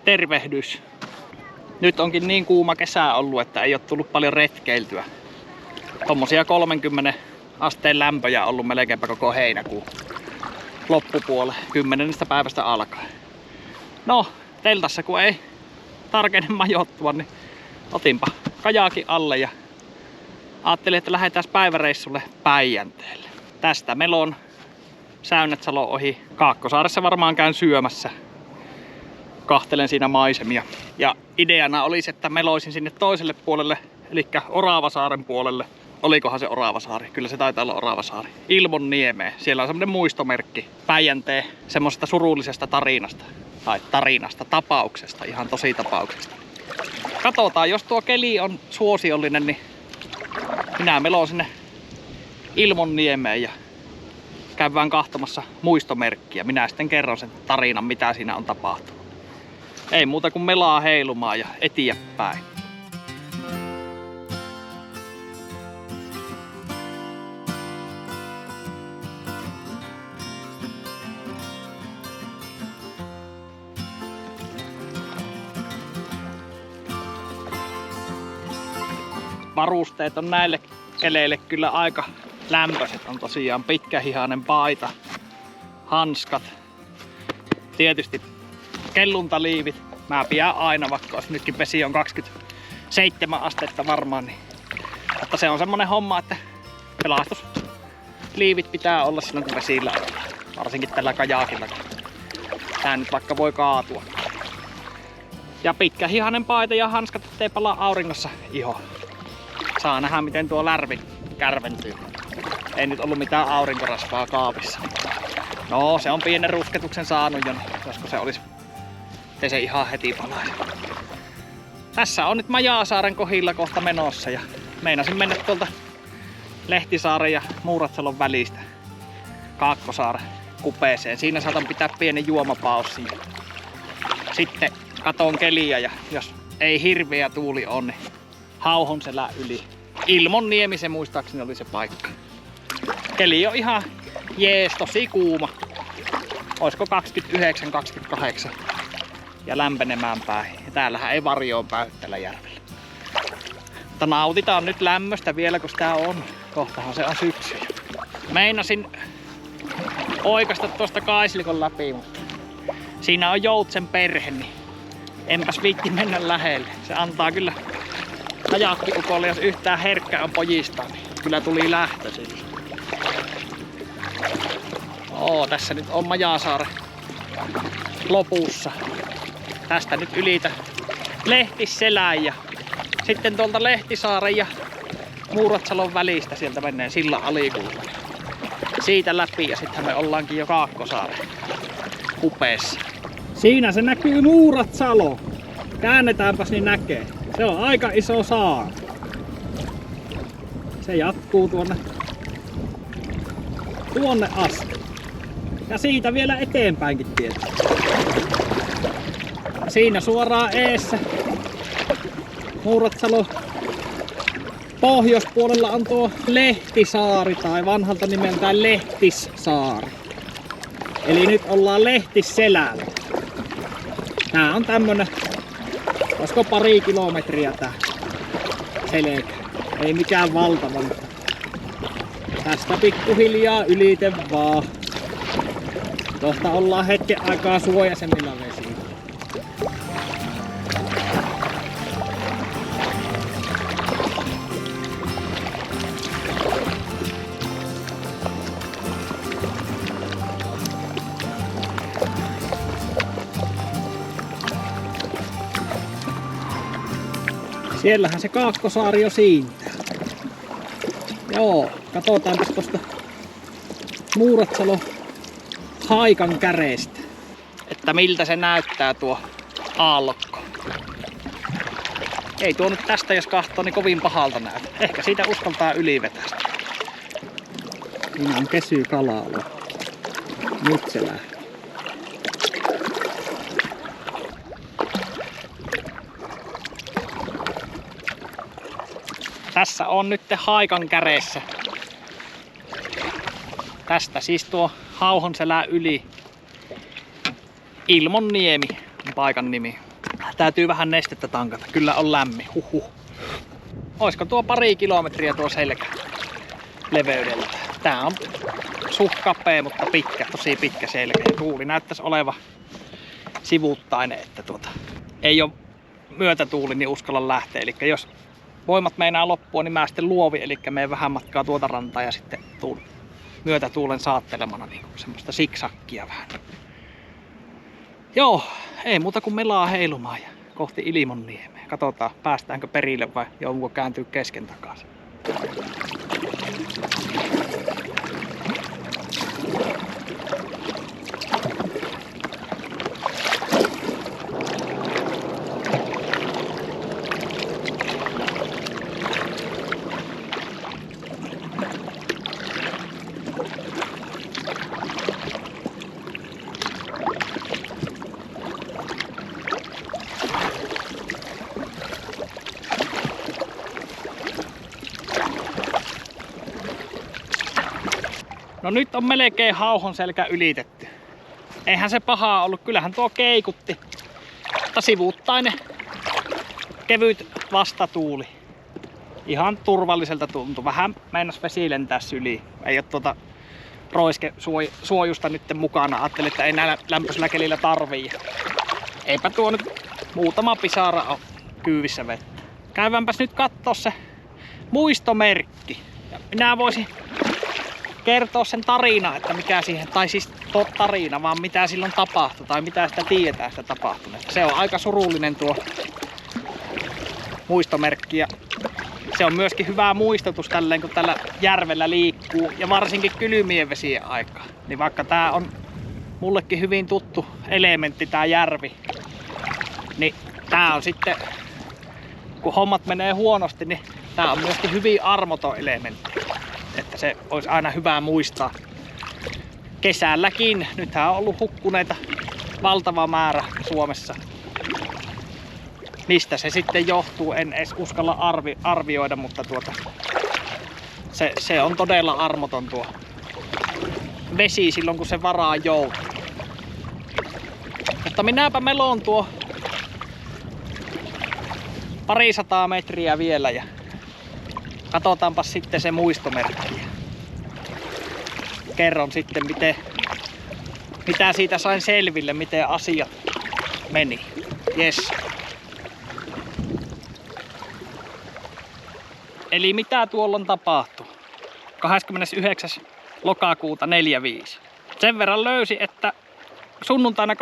tervehdys. Nyt onkin niin kuuma kesä ollut, että ei ole tullut paljon retkeiltyä. Tommosia 30 asteen lämpöjä ollut melkeinpä koko heinäkuun loppupuolelle 10. päivästä alkaen. No, teltassa kun ei tarkene majoittua, niin otinpa kajaakin alle ja ajattelin, että lähdetään päiväreissulle Päijänteelle. Tästä melon Säynät-Salon ohi. Kaakkosaaressa varmaan käyn syömässä. Kahtelen siinä maisemia. Ja ideana olisi, että meloisin sinne toiselle puolelle, eli Oravasaaren puolelle. Olikohan se Oravasaari? Kyllä se taitaa olla Oravasaari. Ilmonniemeen. Siellä on semmonen muistomerkki Päijänteen semmosesta surullisesta tarinasta. Tai tarinasta, tapauksesta, ihan tosi tapauksesta. Katsotaan, jos tuo keli on suosiollinen, niin minä melon sinne Ilmonniemeen ja käydään kahtomassa muistomerkkiä. Minä sitten kerron sen tarinan, mitä siinä on tapahtunut. Ei muuta kuin melaa heilumaan ja eteenpäin. Varusteet on näille keleille kyllä aika lämpöiset. On tosiaan pitkähihainen paita, hanskat, tietysti kelluntaliivit. Mä pidän aina, vaikka jos nytkin vesi on 27 astetta varmaan. Niin. Mutta se on semmonen homma, että pelastusliivit pitää olla silloin kun vesillä on. Varsinkin tällä kajakilla. Tää nyt vaikka voi kaatua. Ja pitkähihainen paita ja hanskat, ettei palaa auringossa iho. Saa nähdä miten tuo lärvi kärventyy. Ei nyt ollut mitään aurinkorasvaa kaapissa. No se on pienen rusketuksen saanut jo, koska se olisi, ettei se ihan heti palaisi. Tässä on nyt Majaasaaren kohdilla kohta menossa ja meinasin mennä tuolta Lehtisaaren ja Muuratsalon välistä Kaakkosaaren kupeeseen. Siinä saatan pitää pienen juomapaussin. Sitten katon keliä ja jos ei hirveä tuuli on, niin Hauhonselän yli. Ilmonniemi se muistaakseni oli se paikka. Keli on ihan jees, tosi kuuma. Oisko 29-28 ja lämpenemään päin. Ja täällähän ei varjoon päy tällä järvellä. Mutta nautitaan nyt lämmöstä vielä kun sitä on. Kohtahan se on syksy. Meinasin oikasta tuosta Kaislikon läpi, mutta siinä on joutsen perhe, niin enpäs viitti mennä lähelle. Se antaa kyllä kajakkiukolle, jos yhtään herkkä on pojista, niin kyllä tuli lähtö sille. Tässä nyt on Majaasaaren lopussa. Tästä nyt ylitä Lehtisselän ja sitten tuolta Lehtisaaren ja Muuratsalon välistä sieltä menee sillan alikulma. Siitä läpi ja sitten me ollaankin jo Kaakkosaaren kupeessa. Siinä se näkyy Muuratsalo. Käännetäänpäs niin näkee. Se on aika iso saari. Se jatkuu tuonne asti. Ja siitä vielä eteenpäinkin tietysti. Siinä suoraan eessä Muuratsalo pohjoispuolella on tuo Lehtisaari tai vanhalta nimeltään Lehtissaari. Eli nyt ollaan Lehtisselällä. Tää on tämmönen, olisiko pari kilometriä tää selkä. Ei mikään valtava, mutta tästä pikkuhiljaa ylite vaan. Tuosta ollaan hetken aikaa suojaisemmilla vesillä. Siellähän se Kaakkosaari jo siintää. Joo, katsotaanpas tosta Muuratsalo haikan käreestä, että miltä se näyttää tuo aallokko. Ei tuo nyt tästä jos kahtoo niin kovin pahalta näytä. Ehkä siitä uskaltaa ylivetästä. Siinä on kesykalaa. Nyt se lähtee. Tässä on nyt haikan käreessä. Tästä siis tuo Hauhonselän yli. Ilmonniemi on paikan nimi. Täytyy vähän nestettä tankata. Kyllä on lämmin. Oisko tuo pari kilometriä tuo selkä leveydellä? Tää on suht kapea, mutta pitkä, tosi pitkä selkä. Ja tuuli näyttäisi oleva sivuttainen, että ei ole myötätuuli, niin uskalla lähteä. Eli jos voimat meinaa loppua, niin mä sitten luovin, eli menen vähän matkaa tuota rantaa ja sitten tuun myötätuulen saattelemana niin semmoista siksakkia vähän. Joo, ei muuta kuin melaa heilumaan ja kohti Ilmonniemeä. Katsotaan, päästäänkö perille vai joudunko kääntyä kesken takaisin. No nyt on melkein Hauhon selkä ylitetty. Eihän se pahaa ollut, kyllähän tuo keikutti. Mutta sivuuttainen kevyt vastatuuli. Ihan turvalliselta tuntui. Vähän meinas vesi lentää syliin. Ei oo roiskesuojusta nyt mukana. Ajattelin, että ei näillä lämpöisellä kelillä tarvii. Eipä tuo nyt muutama pisara ole kyyvissä vettä. Käydäänpäs nyt kattoo se muistomerkki. Ja minä voisin kertoa sen tarina, että mikä siihen, tai siis tarina, vaan mitä silloin tapahtui, tai mitä sitä tiedetään sitä tapahtuneesta. Se on aika surullinen tuo muistomerkki, ja se on myöskin hyvä muistutus tälleen, kun tällä järvellä liikkuu, ja varsinkin kylmien vesien aikaa. Niin vaikka tää on mullekin hyvin tuttu elementti, tää järvi, niin tää on sitten, kun hommat menee huonosti, niin tää on myöskin hyvin armoton elementti. Että se olisi aina hyvä muistaa. Kesälläkin. Nythän on ollut hukkuneita valtava määrä Suomessa. Mistä se sitten johtuu, en edes uskalla arvioida, mutta se on todella armoton tuo vesi silloin, kun se varaan joutuu. Mutta minäpä meloon tuo parisataa metriä vielä ja katsotaanpa sitten se muistomerkki. Kerron sitten, mitä siitä sain selville, miten asiat meni. Yes. Eli mitä tuolla on tapahtunut? 29. lokakuuta 45. Sen verran löysi, että sunnuntaina 28.10.45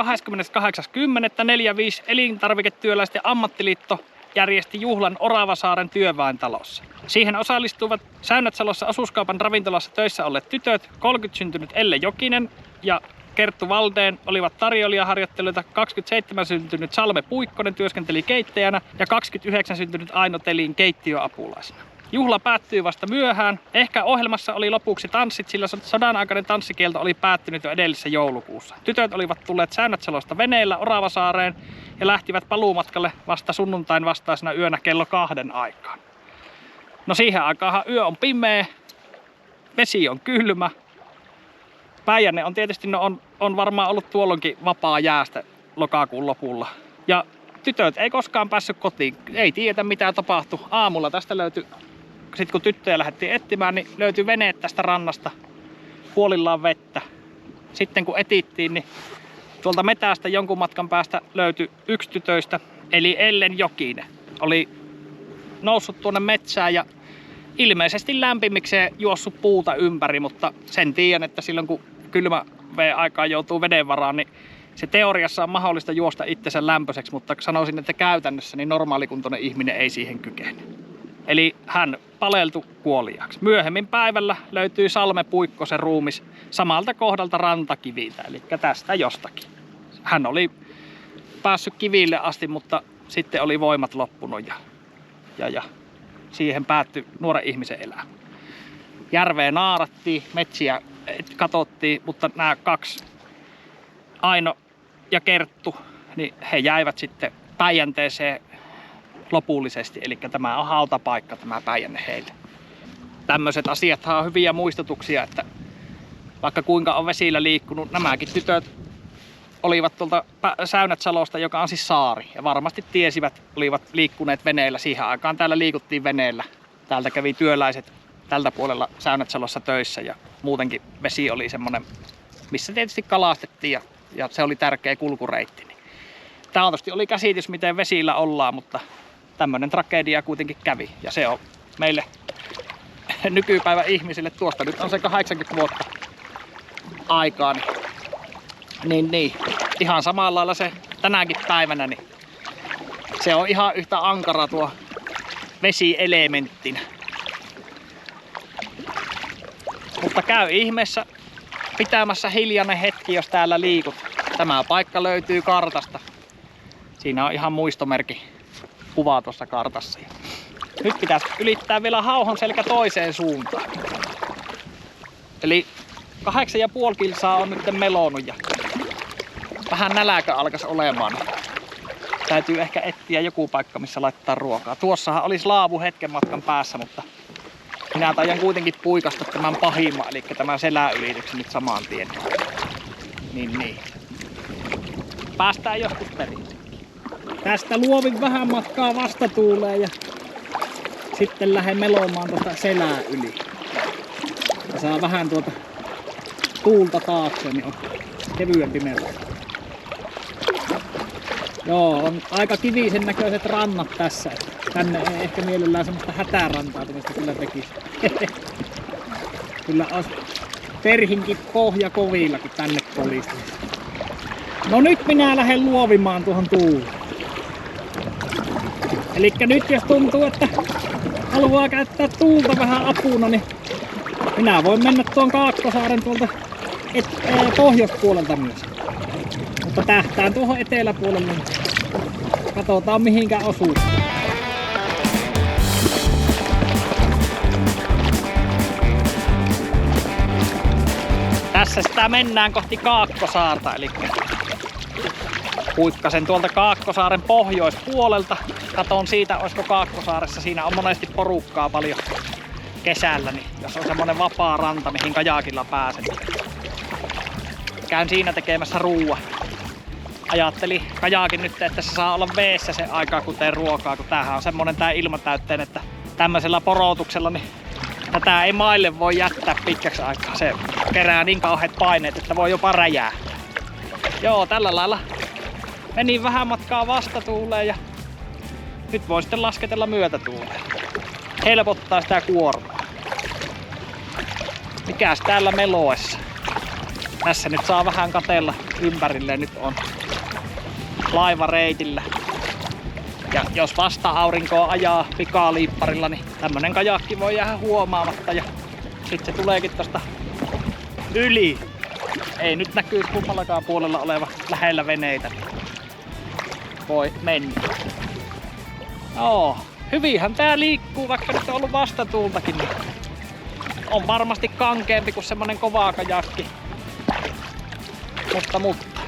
elintarviketyöläisten ammattiliitto järjesti juhlan Oravasaaren työväentalossa. Siihen osallistuivat Säynätsalossa asuskaupan ravintolassa töissä olleet tytöt, 30 syntynyt Elle Jokinen ja Kerttu Valdeen olivat tarjoilijaharjoittelijoita, 27 syntynyt Salme Puikkonen työskenteli keittäjänä ja 29 syntynyt Aino Telin keittiöapulaisena. Juhla päättyi vasta myöhään. Ehkä ohjelmassa oli lopuksi tanssit, sillä sodan aikainen tanssikielto oli päättynyt jo edellisessä joulukuussa. Tytöt olivat tulleet Säynätsalosta veneellä Oravasaareen ja lähtivät paluumatkalle vasta sunnuntain vastaisena yönä kello 2 aikaan. No siihen aikaanhan yö on pimeä, vesi on kylmä. Päijänne on tietysti, on varmaan ollut tuolloinkin vapaa jäästä lokakuun lopulla. Ja tytöt ei koskaan päässyt kotiin, ei tiedä mitä tapahtui. Aamulla tästä löytyi, sitten kun tyttöjä lähdettiin etsimään, niin löytyi veneet tästä rannasta, puolillaan vettä. Sitten kun etittiin, niin tuolta metästä jonkun matkan päästä löytyi yksi tytöistä, eli Ellen Jokinen. Oli noussut tuonne metsään ja ilmeisesti lämpimikseen juossut puuta ympäri, mutta sen tiedän, että silloin kun kylmä aikaan joutuu veden varaan, niin se teoriassa on mahdollista juosta itsensä lämpöiseksi, mutta sanoisin, että käytännössä niin normaalikuntoinen ihminen ei siihen kykene. Eli hän paleltui kuoliaaksi. Myöhemmin päivällä löytyy Salme Puikkosen ruumis samalta kohdalta rantakiviltä, eli tästä jostakin. Hän oli päässyt kiville asti, mutta sitten oli voimat loppunut ja siihen päättyi nuoren ihmisen elämä. Järveä naarattiin, metsiä katsottiin, mutta nämä kaksi, Aino ja Kerttu, niin he jäivät sitten Päijänteeseen lopullisesti. Eli tämä on hautapaikka, tämä Päijänne heille. Tämmöiset asiathan on hyviä muistutuksia, että vaikka kuinka on vesillä liikkunut, nämäkin tytöt olivat tuolta Säynätsalosta, joka on siis saari. Ja varmasti tiesivät, olivat liikkuneet veneellä siihen aikaan. Täällä liikuttiin veneellä. Täältä kävi työläiset tältä puolella Säynätsalossa töissä ja muutenkin vesi oli semmonen, missä tietysti kalastettiin ja se oli tärkeä kulkureitti. Tää tietysti oli käsitys, miten vesillä ollaan, mutta tämmönen tragedia kuitenkin kävi. Ja se on meille nykypäivän ihmisille, tuosta nyt on se 80 vuotta aikaa, niin ihan samalla lailla se tänäkin päivänä, niin se on ihan yhtä ankara tuo vesielementtinä. Mutta käy ihmeessä pitämässä hiljainen hetki, jos täällä liikut. Tämä paikka löytyy kartasta. Siinä on ihan muistomerkki kuva tuossa kartassa. Nyt pitäisi ylittää vielä Hauhon selkä toiseen suuntaan. Eli 8,5 kilsaa on nyt melonut ja vähän näläkä alkaisi olemaan. Täytyy ehkä etsiä joku paikka, missä laittaa ruokaa. Tuossahan olisi laavu hetken matkan päässä, mutta minä taidan kuitenkin puikasta tämän pahimman, eli tämän seläylityksen nyt saman tien. Niin. Päästään joskus perin. Tästä luovin vähän matkaa vastatuuleen ja sitten lähden melomaan tuota selää yli. Ja saa vähän tuota tuulta taakse, niin on kevyempi melo. Joo, on aika kivisen näköiset rannat tässä. Tänne ei ehkä mielellään semmoista hätärantaa tämmöistä kyllä tekisi. Kyllä olisi perhinkin pohja kovilla, kun tänne kolisi. No nyt minä lähden luovimaan tuohon tuuleen. Elikkä nyt jos tuntuu, että haluaa käyttää tuulta vähän apuna, niin minä voin mennä tuon Kaakkosaaren tuolta pohjoispuolelta myös. Mutta tähtään tuohon eteläpuolelle. Katsotaan mihinkä osuu. Tässä sitä mennään kohti Kaakkosaarta, eli huikkasen tuolta Kaakkosaaren pohjoispuolelta. Katon siitä, olisiko Kaakkosaaressa. Siinä on monesti porukkaa paljon kesällä, niin jos on semmonen vapaa ranta, mihin kajakilla pääsen. Käyn siinä tekemässä ruuaa. Ajattelin kajakin nyt, että se saa olla veessä sen aikaa, kun teen ruokaa, kun tämähän on semmonen tää ilmatäytteen, että tämmöisellä porotuksella niin tätä ei maille voi jättää pitkäksi aikaa. Se kerää niin kauheat paineet, että voi jopa räjää. Joo, tällä lailla menin vähän matkaa vastatuuleen ja nyt voi sitten lasketella myötätuuleen. Helpottaa sitä kuormaa. Mikäs täällä meloessa? Tässä nyt saa vähän katella ympärille. Nyt on laivareitillä. Ja jos vasta-aurinkoa ajaa pikaliipparilla, niin tämmönen kajakki voi jäädä huomaamatta. Ja sit se tuleekin tosta yli. Ei nyt näkyy kummallakaan puolella oleva lähellä veneitä. Voi mennä. Joo, hyvinhän tää liikkuu, vaikka nyt on ollut vastatuultakin. Niin on varmasti kankeampi kuin semmonen kova kajakki. Mutta.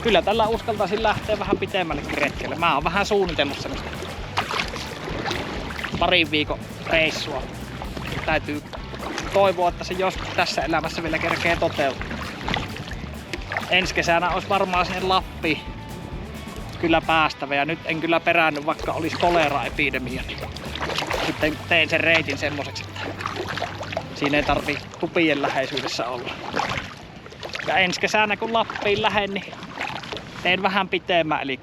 Kyllä tällä uskaltaisin lähteä vähän pitemmällekin retkelle. Mä oon vähän suunnitellut semmoista parin viikon reissua. Täytyy toivoa, että se joskus tässä elämässä vielä kerkee toteutua. Ensi kesänä olisi varmaan sinne Lappiin kyllä päästävä. Ja nyt en kyllä peräänny, vaikka olisi koleraepidemia. Sitten tein sen reitin semmoiseksi, että siinä ei tarvii tupien läheisyydessä olla. Ja ensi kesänä kun Lappiin lähden, niin teen vähän pitemmän, eli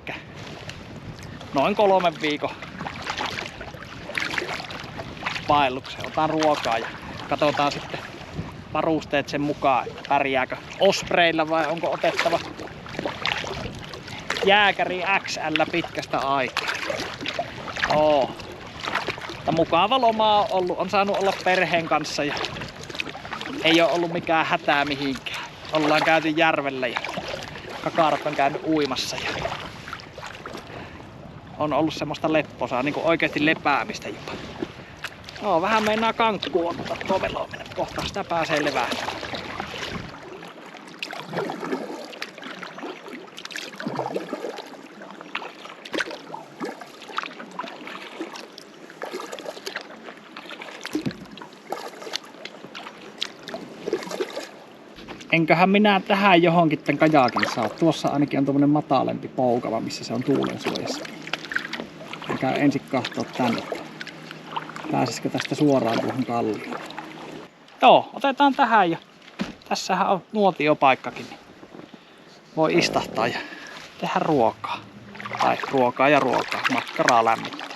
noin 3 viikon vaelluksen. Otan ruokaa ja katsotaan sitten varusteet sen mukaan, että pärjääkö Ospreilla vai onko otettava Jääkäri XL pitkästä aikaa. Mutta mukava loma on ollut. On saanut olla perheen kanssa ja ei ole ollut mikään hätää mihinkään. Ollaan käyty järvellä ja kakarat on käynyt uimassa ja on ollut semmoista lepposaa, niin kuin oikeasti lepäämistä jopa. Vähän meinaa kankkuu ottaa tuo velominen. Kohta sitä pääsee levään. enköhän minä tähän johonkin tän kajakin saa. Tuossa ainakin on tommonen matalempi poukava, missä se on tuulen suojassa. Käy ensin kahtoo tänne. Pääsisikö tästä suoraan tuohon kallioon? Joo, otetaan tähän ja tässähän on nuotiopaikkakin. Niin voi istahtaa ja tehdä ruokaa. Tai ruokaa ja ruokaa. Makkaraa lämmittää.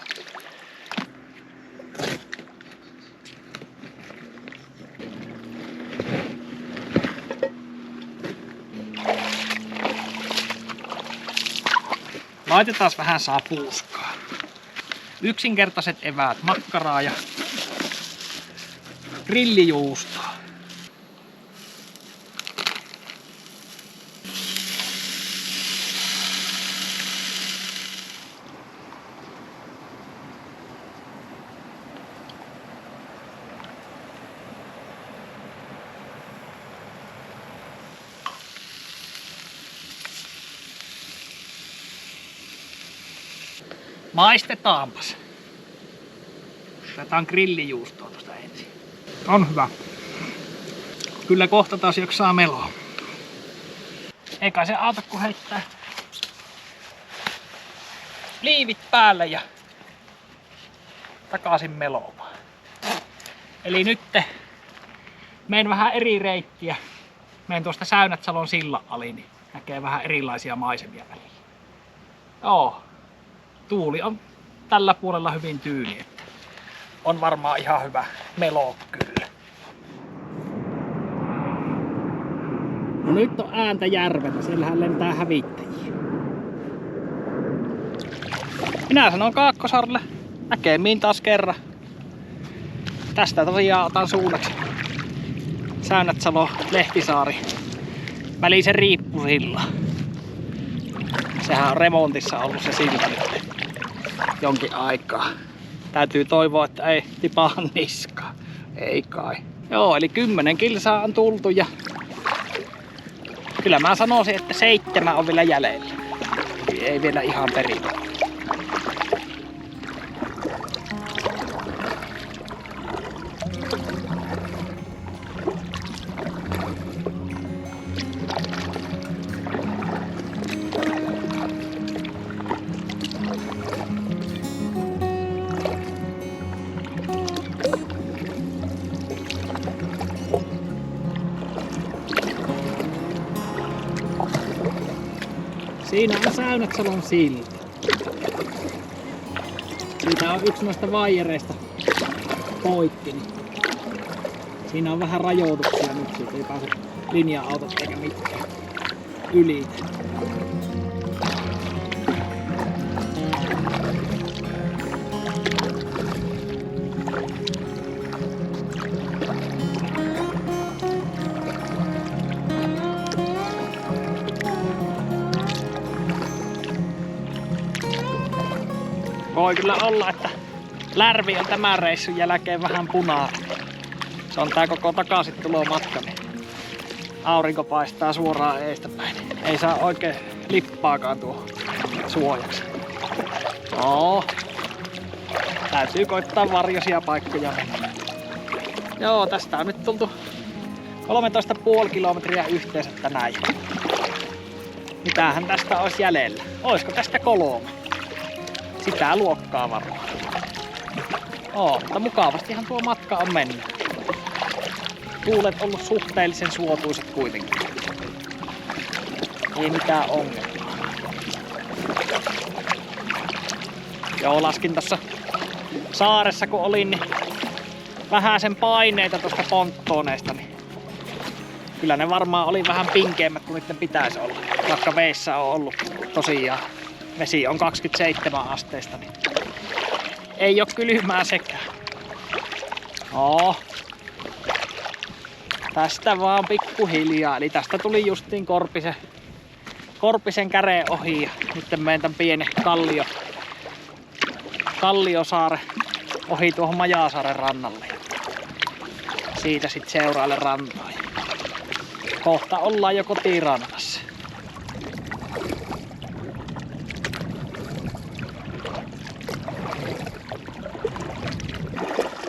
Laitetaan vähän sapuuskaa. Yksinkertaiset eväät, makkaraa ja grillijuustoa. Maistetaanpas. Otetaan grillijuustoa tuosta ensin. On hyvä. Kyllä kohta taas jaksaa meloa. Eikä se auta kun heittää liivit päälle ja takaisin melomaan. Eli nyt menen vähän eri reittiä. Menen tuosta Säynätsalon sillan ali, niin näkee vähän erilaisia maisemia välillä. Joo. Tuuli on tällä puolella hyvin tyyni, että on varmaan ihan hyvä melo kyllä. No nyt on ääntä järvellä, siellähän lentää hävittäjiä. Minä sanon Kaakkosaarelle näkemiin taas kerran. Tästä tosiaan otan suunnaksi Säynätsalo Lehtisaari välisen riippusilla. Sehän on remontissa ollut se silta nyt jonkin aikaa. Täytyy toivoa, että ei tipaa niskaa. Ei kai. Joo, eli 10 kilsaa on tultu ja kyllä mä sanoisin, että 7 on vielä jäljellä. Ei vielä ihan perillä. Siinä on Säynätsalon silta. Siitä on yksi noista vaijereista poikki. Niin siinä on vähän rajoituksia nyt, siitä ei pääse linja-autot eikä mitään yli. Voi kyllä olla, että lärvi on tämän reissun jälkeen vähän punainen. Se on tää koko takaisin tulomatka, niin aurinko paistaa suoraan eestäpäin. Ei saa oikein lippaakaan tuohon suojaksi. No, täytyy koittaa varjoisia paikkoja. Joo, tästä on nyt tultu 13,5 kilometriä yhteensä tänään. Mitähän tästä olisi jäljellä? Olisiko tästä 3? Sitä luokkaa varmaan. Mutta mukavastihan tuo matka on mennyt. Tuulet ollut suhteellisen suotuiset kuitenkin. Ei mitään ongelmaa. Joo, laskin tossa saaressa kun olin, niin vähän sen paineita tuosta ponttooneista. Niin kyllä ne varmaan oli vähän pinkeämmät kuin niiden pitäisi olla. Vaikka veissä on ollut tosiaan. Vesi on 27 asteista, niin ei oo kylmää sekään. Tästä vaan pikkuhiljaa. Eli tästä tuli justiin Korpisen käreen ohi ja nyt menen tän pienen Kalliosaaren ohi tuohon Majasaaren rannalle. Siitä sit seuraalle rantaan. Kohta ollaan jo kotirannassa.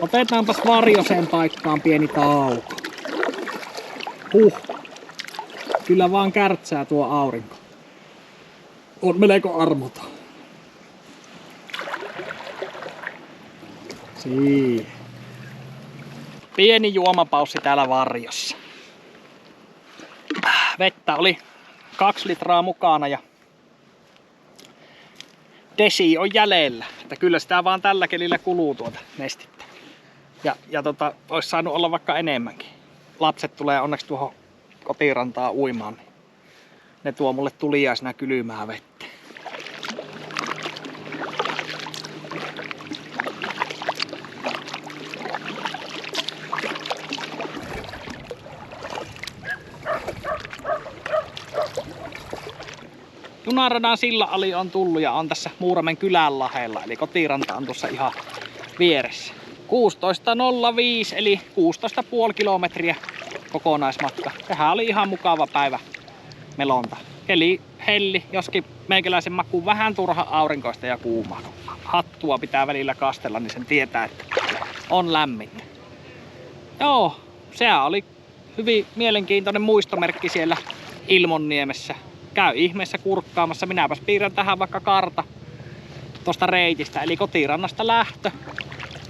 Otetaanpas Varjoseen paikkaan pieni tauko. Kyllä vaan kärtsää tuo aurinko. On melko armoton. Pieni juomapaussi täällä varjossa. Vettä oli 2 litraa mukana ja desi on jäljellä. Että kyllä sitä vaan tällä kelillä kuluu tuota nestettä. Ja olisi saanut olla vaikka enemmänkin. Lapset tulee onneksi tuohon kotirantaan uimaan. Niin ne tuo mulle tuliaisena kylmää vettä. Junaradan silla ali on tullut ja on tässä Muuramen kylän lahella, eli kotiranta on tuossa ihan vieressä. 16.05 eli 16,5 kilometriä kokonaismatka. Tähän oli ihan mukava päivä melonta. Keli helli, joskin meikäläisen makuun vähän turha aurinkoista ja kuumaa. Hattua pitää välillä kastella, niin sen tietää, että on lämmintä. Joo, se oli hyvin mielenkiintoinen muistomerkki siellä Ilmonniemessä. Käy ihmeessä kurkkaamassa. Minäpäs piirrän tähän vaikka karta tuosta reitistä, eli kotirannasta lähtö.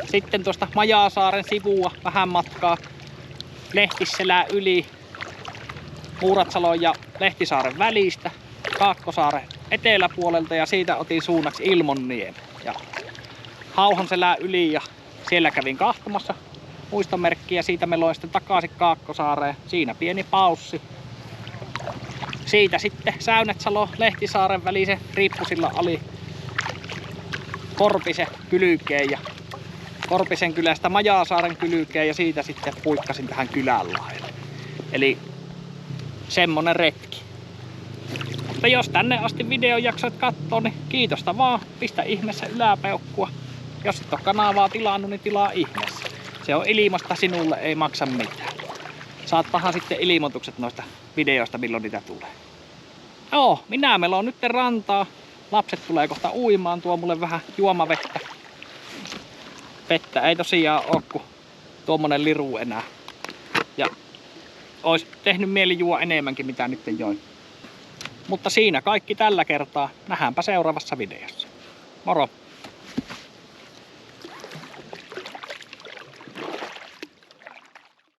Sitten tuosta Majaasaaren sivua vähän matkaa Lehtisselän yli Muuratsalon ja Lehtisaaren välistä Kaakkosaaren eteläpuolelta ja siitä otin suunnaksi Ilmonniemen ja Hauhonselän yli ja siellä kävin kahtomassa muistomerkkiä. Siitä meloin sitten takaisin Kaakkosaareen. Siinä pieni paussi. Siitä sitten Säynätsalo Lehtisaaren välisen riippusilla ali Korpisen kylkeen ja Korpisen kylästä Majaasaaren kylkeen ja siitä sitten puikkasin tähän kylänlaelle. Eli semmonen retki. Mutta jos tänne asti videon jaksoit kattoo, niin kiitosta vaan. Pistä ihmeessä yläpeukkua. Jos et ole kanavaa tilannut, niin tilaa ihmeessä. Se on ilmasta, sinulle ei maksa mitään. Saatpahan sitten ilmoitukset noista videoista, milloin niitä tulee. Joo, minä melon nyt rantaa. Lapset tulee kohta uimaan, tuo mulle vähän juomavettä. Vettä ei tosiaan oo kuin tuommoinen liru enää. Ja ois tehnyt mieli juo enemmänkin mitä nyt join. Mutta siinä kaikki tällä kertaa. Nähdäänpä seuraavassa videossa. Moro!